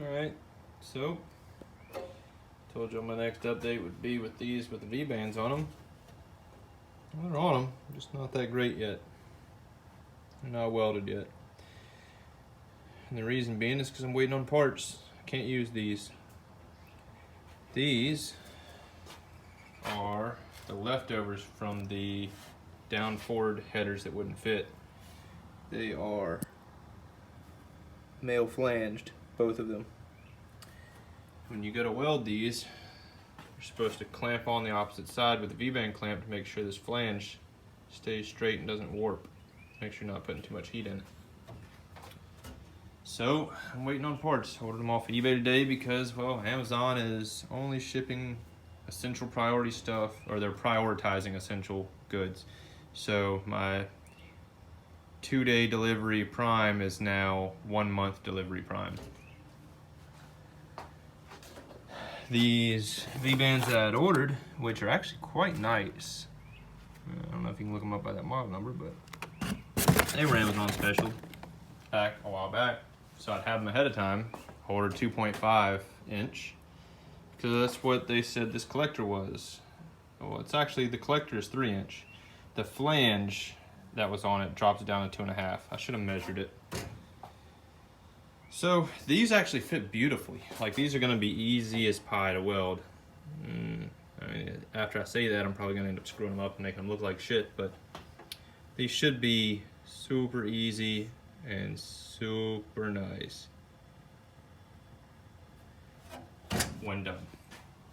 Alright, so told you my next update would be with these with the V-bands on them. Well, they're on them, just not that great yet. They're not welded yet. And the reason being is because I'm waiting on parts. I can't use these. These are the leftovers from the down forward headers that wouldn't fit. They are male flanged, both of them. When you go to weld these, you're supposed to clamp on the opposite side with the V-band clamp to make sure this flange stays straight and doesn't warp. Make sure you're not putting too much heat in it. So I'm waiting on parts. I ordered them off of eBay today because, well, Amazon is only shipping essential priority stuff, or they're prioritizing essential goods. So my 2-day delivery prime is now 1 month delivery prime. These V-bands that I had ordered, which are actually quite nice. I don't know if you can look them up by that model number, but they were Amazon special back a while back. So I'd have them ahead of time. I ordered 2.5 inch because that's what they said this collector was. Well, it's actually, the collector is 3 inch. The flange that was on it drops it down to 2.5. I should have measured it. So these actually fit beautifully. Like, these are gonna be easy as pie to weld. I mean, after I say that, I'm probably gonna end up screwing them up and making them look like shit, but these should be super easy and super nice when done.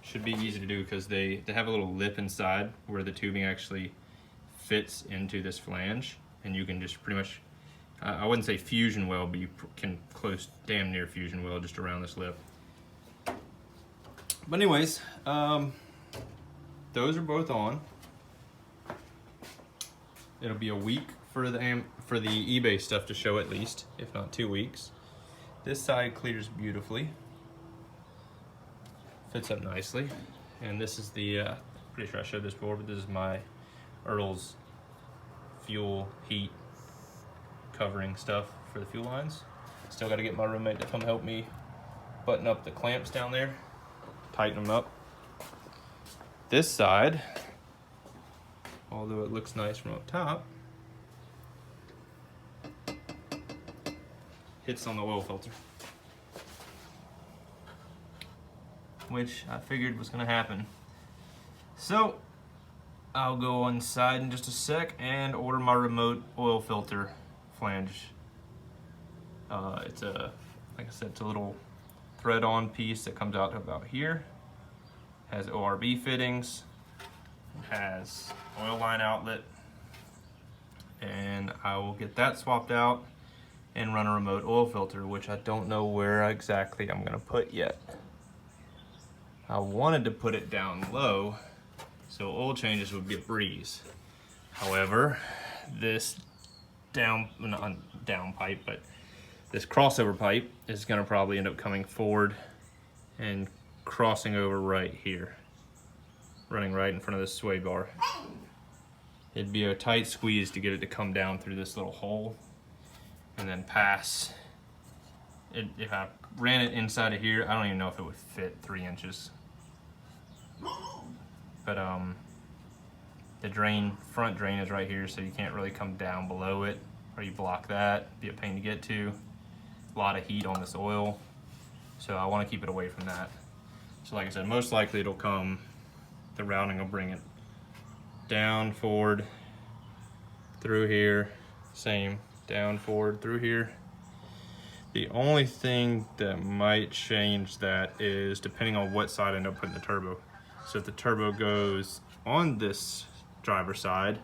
Should be easy to do because they have a little lip inside where the tubing actually fits into this flange, and you can just pretty much, I wouldn't say fusion weld, but you can close damn near fusion weld just around this lip. But anyways, those are both on. It'll be a week for the eBay stuff to show, at least, if not 2 weeks. This side clears beautifully. Fits up nicely. And this is the, pretty sure I showed this before, but this is my Earl's fuel heat covering stuff for the fuel lines. Still got to get my roommate to come help me button up the clamps down there, tighten them up. This side, although it looks nice from up top, hits on the oil filter, which I figured was going to happen. So I'll go inside in just a sec and order my remote oil filter flange. It's a, like I said, it's a little thread-on piece that comes out to about here. Has ORB fittings, has oil line outlet, and I will get that swapped out and run a remote oil filter, which I don't know where exactly I'm gonna put yet. I wanted to put it down low so oil changes would be a breeze. However, this not down pipe, but this crossover pipe is gonna probably end up coming forward and crossing over right here, running right in front of this sway bar. It'd be a tight squeeze to get it to come down through this little hole and then pass. If I ran it inside of here, I don't even know if it would fit 3 inches. But the front drain is right here, so you can't really come down below it, or you block that, be a pain to get to. A lot of heat on this oil, so I want to keep it away from that. So like I said, most likely it'll come, the routing will bring it down, forward, through here, same, down, forward, through here. The only thing that might change that is depending on what side I end up putting the turbo. So if the turbo goes on this driver's side,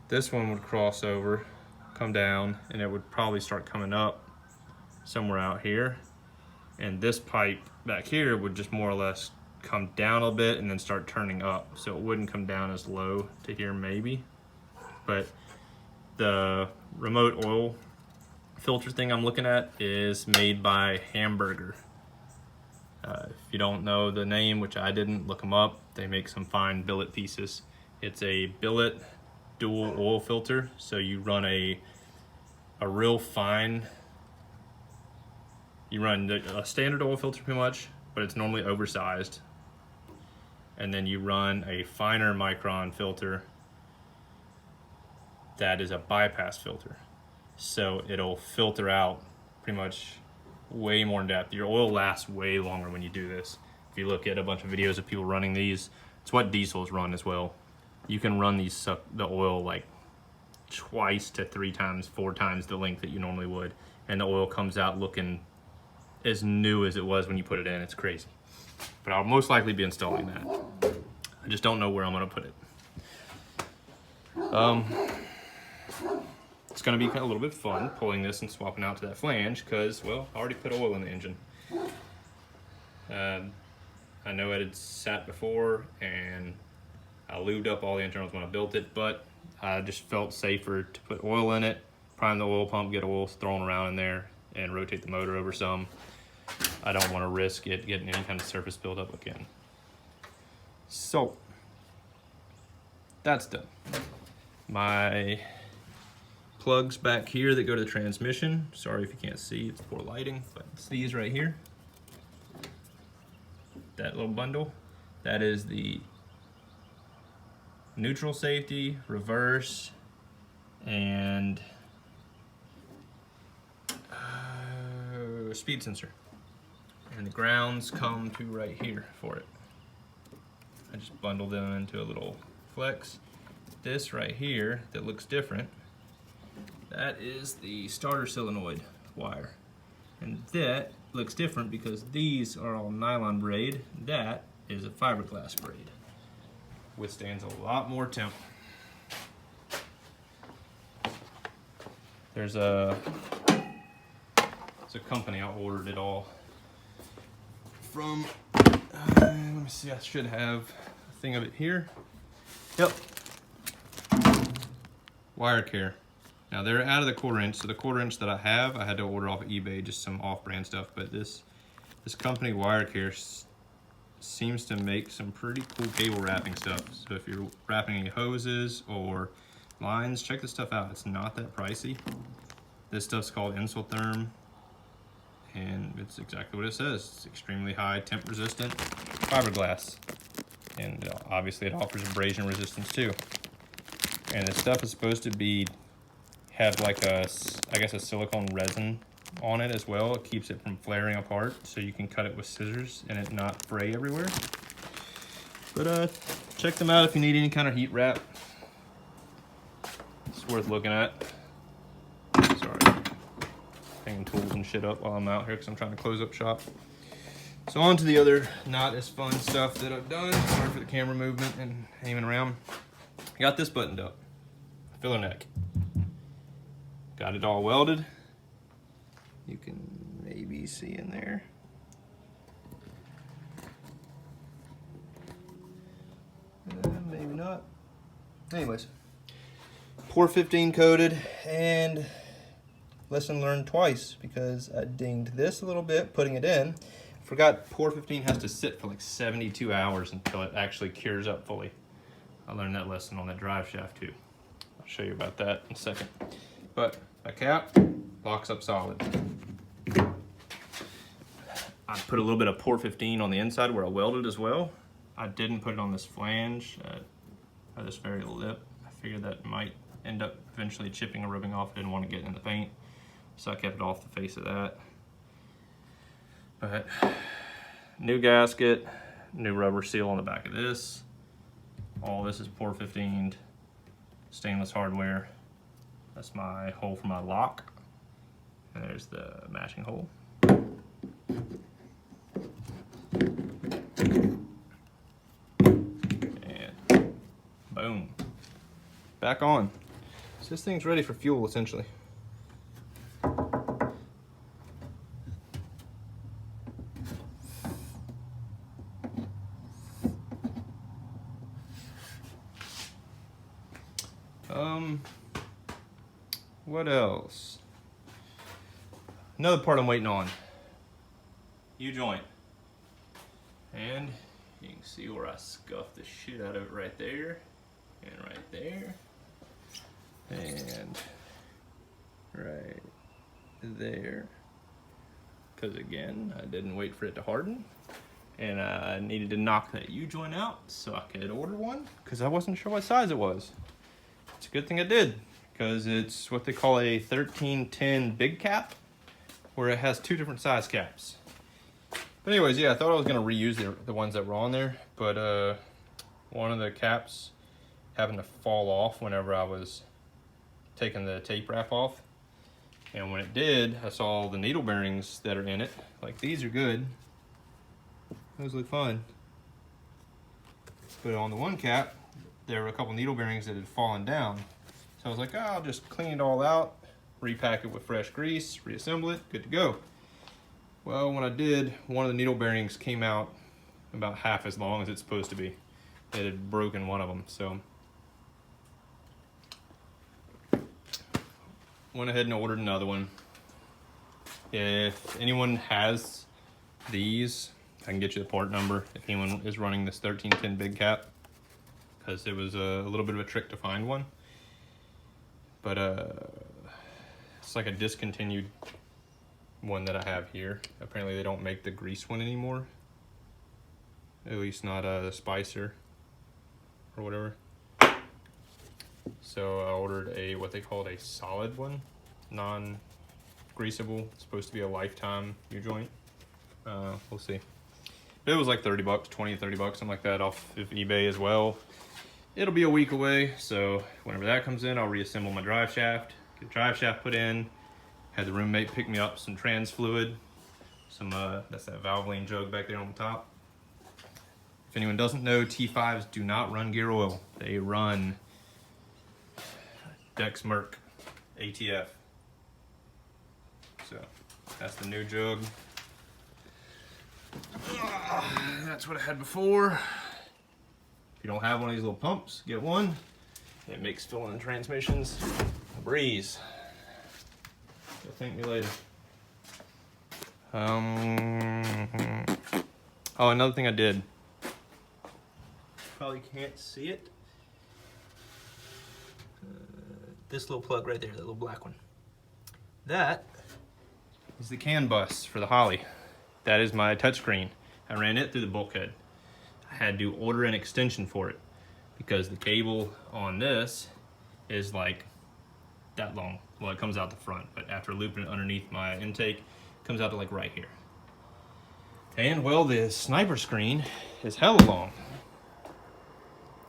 this one would cross over, come down, and it would probably start coming up somewhere out here. And this pipe back here would just more or less come down a bit and then start turning up. So it wouldn't come down as low to here maybe. But the remote oil filter thing I'm looking at is made by Hamburger. If you don't know the name, which I didn't, look them up. They make some fine billet pieces. It's a billet dual oil filter. So you run a real fine You run a standard oil filter pretty much, but it's normally oversized. And then you run a finer micron filter that is a bypass filter. So it'll filter out pretty much way more in depth. Your oil lasts way longer when you do this. If you look at a bunch of videos of people running these, it's what diesels run as well. You can run these the oil like twice to 3 times, 4 times the length that you normally would, and the oil comes out looking as new as it was when you put it in. It's crazy. But I'll most likely be installing that. I just don't know where I'm gonna put it. It's gonna be a little bit fun pulling this and swapping out to that flange because, well, I already put oil in the engine. I know it had sat before and I lubed up all the internals when I built it, but I just felt safer to put oil in it, prime the oil pump, get oil thrown around in there, and rotate the motor over some. I don't want to risk it getting any kind of surface buildup again. So, that's done. My plugs back here that go to the transmission. Sorry if you can't see, it's poor lighting, but it's these right here. That little bundle, that is the neutral safety, reverse, and speed sensor. And the grounds come to right here for it. I just bundled them into a little flex. This right here that looks different, that is the starter solenoid wire. And that looks different because these are all nylon braid. That is a fiberglass braid. Withstands a lot more temp. There's a company I ordered it all from. Let me see, I should have a thing of it here. Yep. Wire Care. Now they're out of the 1/4 inch, so the 1/4 inch that I have, I had to order off of eBay, just some off-brand stuff. But this company Wire Care seems to make some pretty cool cable wrapping stuff. So if you're wrapping any hoses or lines, check this stuff out. It's not that pricey. This stuff's called Insultherm, and it's exactly what it says. It's extremely high temp resistant fiberglass, and obviously it offers abrasion resistance too. And this stuff is supposed to have like I guess a silicone resin on it as well. It keeps it from flaring apart, so you can cut it with scissors and it not fray everywhere. But check them out if you need any kind of heat wrap. It's worth looking at. Sorry, hanging tools and shit up while I'm out here because I'm trying to close up shop. So on to the other not as fun stuff that I've done. Sorry for the camera movement and aiming around. I got this buttoned up, filler neck. Got it all welded. You can maybe see in there. Maybe not. Anyways, pour 15 coated, and lesson learned twice because I dinged this a little bit putting it in. Forgot pour 15 has to sit for like 72 hours until it actually cures up fully. I learned that lesson on that drive shaft too. I'll show you about that in a second. But my cap locks up solid. I put a little bit of pour 15 on the inside where I welded as well. I didn't put it on this flange or this very lip. I figured that might end up eventually chipping or rubbing off. I didn't want to get in the paint, so I kept it off the face of that. But new gasket, new rubber seal on the back of this. All this is pour 15 stainless hardware. That's my hole for my lock. And there's the matching hole. And boom. Back on. So this thing's ready for fuel essentially. What else? Another part I'm waiting on. U-joint. And you can see where I scuffed the shit out of it right there. And right there. And right there. because again, I didn't wait for it to harden. And I needed to knock that U-joint out so I could order one because I wasn't sure what size it was. It's a good thing I did because it's what they call a 1310 big cap, where it has 2 different size caps. But anyways, yeah, I thought I was gonna reuse the ones that were on there, but one of the caps happened to fall off whenever I was taking the tape wrap off. And when it did, I saw the needle bearings that are in it. Like, these are good. Those look fine. But on the one cap, there were a couple needle bearings that had fallen down. So I was like, oh, I'll just clean it all out, repack it with fresh grease, reassemble it, good to go. Well, when I did, one of the needle bearings came out about half as long as it's supposed to be. It had broken one of them, so went ahead and ordered another one. If anyone has these, I can get you the part number if anyone is running this 1310 big cap, because it was a little bit of a trick to find one. But it's like a discontinued one that I have here. Apparently they don't make the grease one anymore. At least not the Spicer or whatever. So I ordered what they called a solid one, non-greasable. It's supposed to be a lifetime U-joint. We'll see. But it was like 30 bucks, 20, 30 bucks, something like that off of eBay as well. It'll be a week away, so whenever that comes in, I'll reassemble my drive shaft, get the drive shaft put in, had the roommate pick me up some trans fluid, that's that Valvoline jug back there on the top. If anyone doesn't know, T5s do not run gear oil. They run Dex Merc ATF. So that's the new jug. That's what I had before. If you don't have one of these little pumps, get one. It makes filling transmissions a breeze. You'll thank me later. Oh, another thing I did. Probably can't see it. This little plug right there, that little black one. That is the CAN bus for the Holly. That is my touchscreen. I ran it through the bulkhead. I had to order an extension for it because the cable on this is like that long. Well, it comes out the front, but after looping it underneath my intake, it comes out to like right here. And well, the sniper screen is hella long.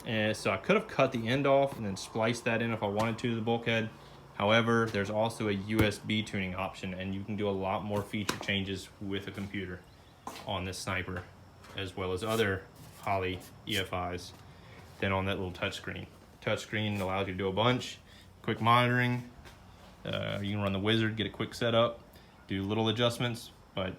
And so I could have cut the end off and then spliced that in if I wanted to the bulkhead. However, there's also a USB tuning option, and you can do a lot more feature changes with a computer on this sniper, as well as other Holly EFIs, than on that little touchscreen. Touchscreen allows you to do a bunch, quick monitoring. You can run the wizard, get a quick setup, do little adjustments, but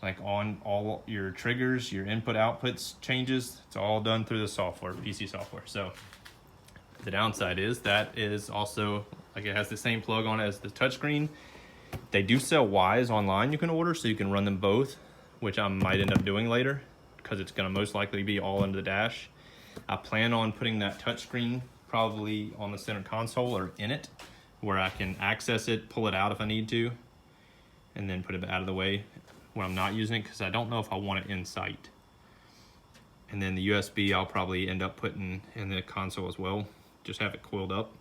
like on all your triggers, your input outputs changes, it's all done through the software, PC software. So the downside is that is also, like, it has the same plug on it as the touchscreen. They do sell Ys online you can order, so you can run them both, which I might end up doing later because it's gonna most likely be all under the dash. I plan on putting that touchscreen probably on the center console or in it, where I can access it, pull it out if I need to, and then put it out of the way when I'm not using it, because I don't know if I want it in sight. And then the USB I'll probably end up putting in the console as well, just have it coiled up.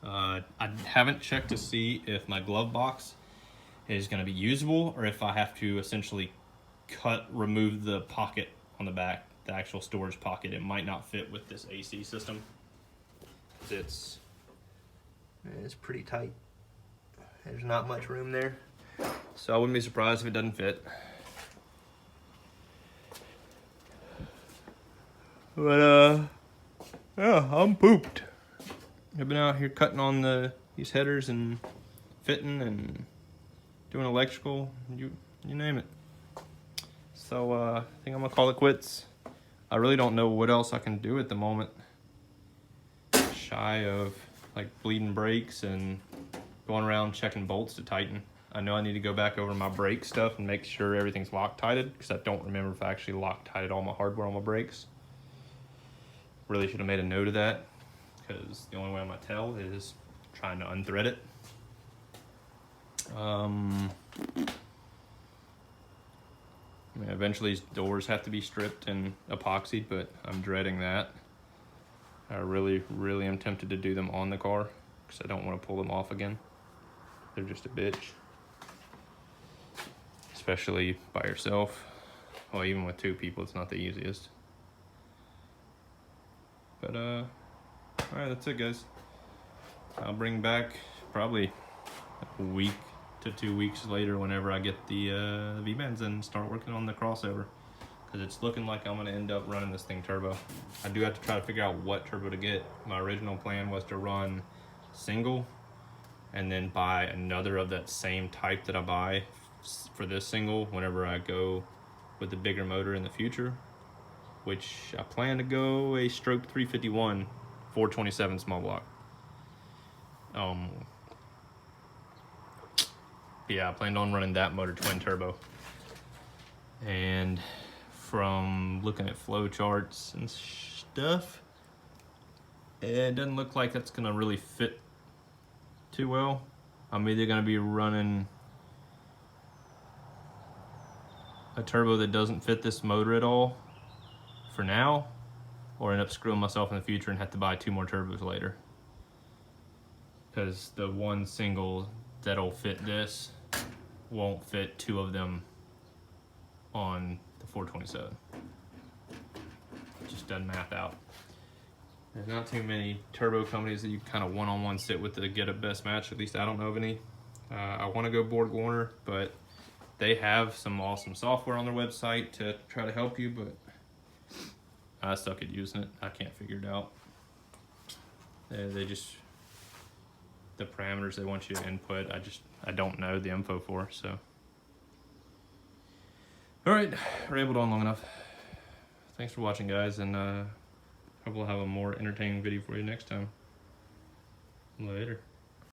I haven't checked to see if my glove box is going to be usable, or if I have to essentially remove the pocket on the back, the actual storage pocket. It might not fit with this AC system. It's pretty tight. There's not much room there. So I wouldn't be surprised if it doesn't fit. But yeah, I'm pooped. I've been out here cutting on these headers and fitting and doing electrical, you name it. So I think I'm gonna call it quits. I really don't know what else I can do at the moment, shy of like bleeding brakes and going around checking bolts to tighten. I know I need to go back over my brake stuff and make sure everything's Loctited, because I don't remember if I actually Loctited all my hardware on my brakes. Really should have made a note of that, because the only way I'm gonna tell is trying to unthread it. Eventually these doors have to be stripped and epoxied, but I'm dreading that. I really am tempted to do them on the car because I don't want to pull them off again. They're just a bitch. Especially by yourself. Well, even with two people, it's not the easiest. But, all right, that's it, guys. I'll bring back probably a week to 2 weeks later whenever I get the V-bands and start working on the crossover. Because it's looking like I'm going to end up running this thing turbo. I do have to try to figure out what turbo to get. My original plan was to run single and then buy another of that same type that I buy for this single whenever I go with the bigger motor in the future, which I plan to go a stroke 351 427 small block. Yeah, I planned on running that motor twin turbo. And from looking at flow charts and stuff, it doesn't look like that's gonna really fit too well. I'm either gonna be running a turbo that doesn't fit this motor at all for now, or end up screwing myself in the future and have to buy 2 more turbos later. Because the one single that'll fit this won't fit 2 of them on the 427. It just doesn't math out. There's not too many turbo companies that you kind of one-on-one sit with to get a best match. At least I don't know of any. I want to go Borg Warner, but they have some awesome software on their website to try to help you, but I suck at using it. I can't figure it out. They just, the parameters they want you to input, I don't know the info for, so. All right, rambled on long enough. Thanks for watching, guys, and hope we'll have a more entertaining video for you next time. Later.